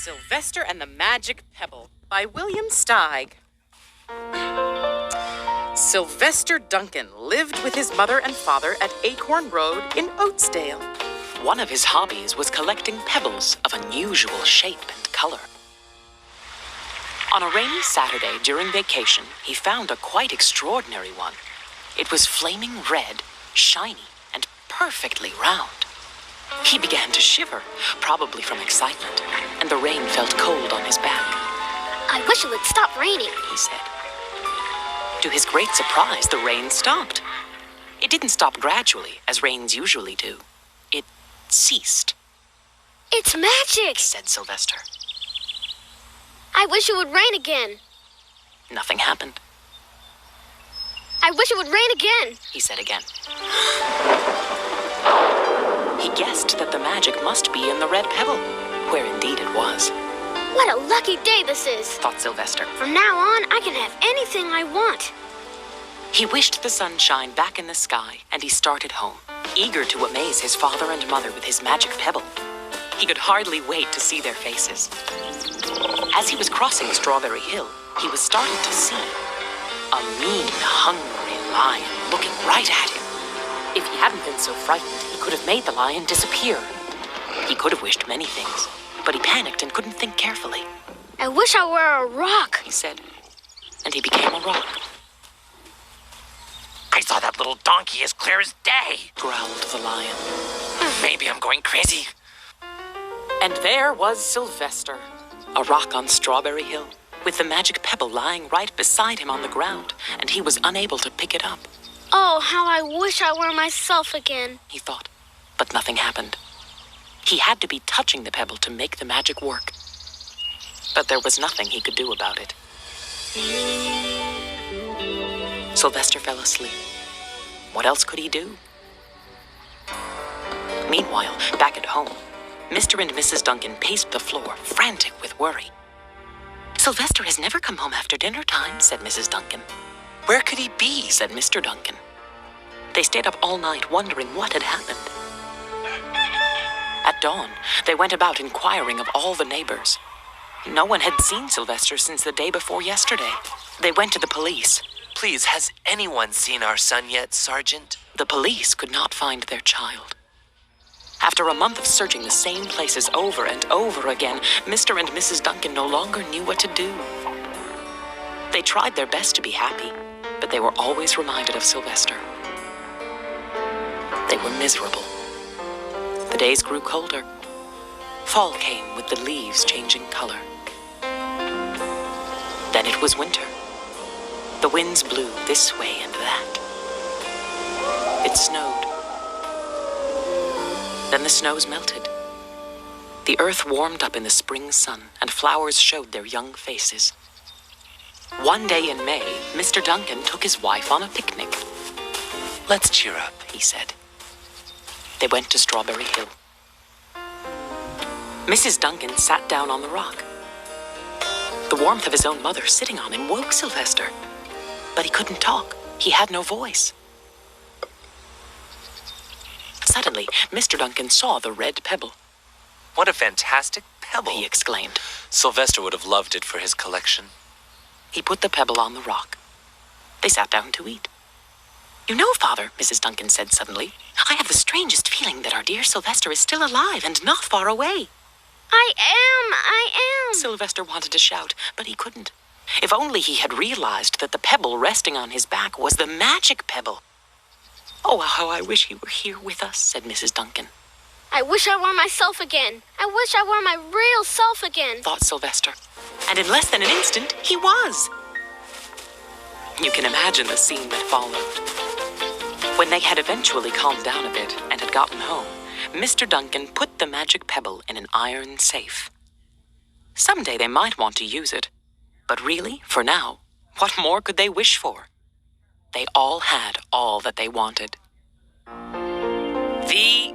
Sylvester and the Magic Pebble by William Steig. Sylvester Duncan lived with his mother and father at Acorn Road in Oatsdale. One of his hobbies was collecting pebbles of unusual shape and color. On a rainy Saturday during vacation, he found a quite extraordinary one. It was flaming red, shiny, and perfectly round. He began to shiver, probably from excitement, and the rain felt cold on his back. I wish it would stop raining, he said. To his great surprise, the rain stopped. It didn't stop gradually, as rains usually do. It ceased. It's magic, said Sylvester. I wish it would rain again. Nothing happened. I wish it would rain again, he said again. He guessed that the magic must be in the red pebble, where indeed it was. What a lucky day this is, thought Sylvester. From now on, I can have anything I want. He wished the sunshine back in the sky, and he started home, eager to amaze his father and mother with his magic pebble. He could hardly wait to see their faces. As he was crossing Strawberry Hill, he was startled to see a mean, hungry lion looking right at him. If he hadn't been so frightened, he could have made the lion disappear. He could have wished many things, but he panicked and couldn't think carefully. I wish I were a rock, he said, and he became a rock. I saw that little donkey as clear as day, growled the lion. Maybe I'm going crazy. And there was Sylvester, a rock on Strawberry Hill, with the magic pebble lying right beside him on the ground, and he was unable to pick it up. Oh, how I wish I were myself again, he thought, but nothing happened. He had to be touching the pebble to make the magic work. But there was nothing he could do about it. Sylvester fell asleep. What else could he do? Meanwhile, back at home, Mr. and Mrs. Duncan paced the floor, frantic with worry. Sylvester has never come home after dinner time, said Mrs. Duncan. Where could he be, said Mr. Duncan. They stayed up all night wondering what had happened. At dawn, they went about inquiring of all the neighbors. No one had seen Sylvester since the day before yesterday. They went to the police. Please, has anyone seen our son yet, Sergeant? The police could not find their child. After a month of searching the same places over and over again, Mr. and Mrs. Duncan no longer knew what to do. They tried their best to be happy, but they were always reminded of Sylvester. They were miserable. The days grew colder. Fall came with the leaves changing color. Then it was winter. The winds blew this way and that. It snowed. Then the snows melted. The earth warmed up in the spring sun, and flowers showed their young faces. One day in May, Mr. Duncan took his wife on a picnic. Let's cheer up, he said. They went to Strawberry Hill. Mrs. Duncan sat down on the rock. The warmth of his own mother sitting on him woke Sylvester. But he couldn't talk. He had no voice. Suddenly, Mr. Duncan saw the red pebble. What a fantastic pebble, he exclaimed. Sylvester would have loved it for his collection. He put the pebble on the rock. They sat down to eat. You know, Father, Mrs. Duncan said suddenly, I have the strangest feeling that our dear Sylvester is still alive and not far away. I am. Sylvester wanted to shout, but he couldn't. If only he had realized that the pebble resting on his back was the magic pebble. Oh, how I wish he were here with us, said Mrs. Duncan. I wish I were myself again. I wish I were my real self again, thought Sylvester. And in less than an instant, he was. You can imagine the scene that followed. When they had eventually calmed down a bit and had gotten home, Mr. Duncan put the magic pebble in an iron safe. Someday they might want to use it. But really, for now, what more could they wish for? They all had all that they wanted. The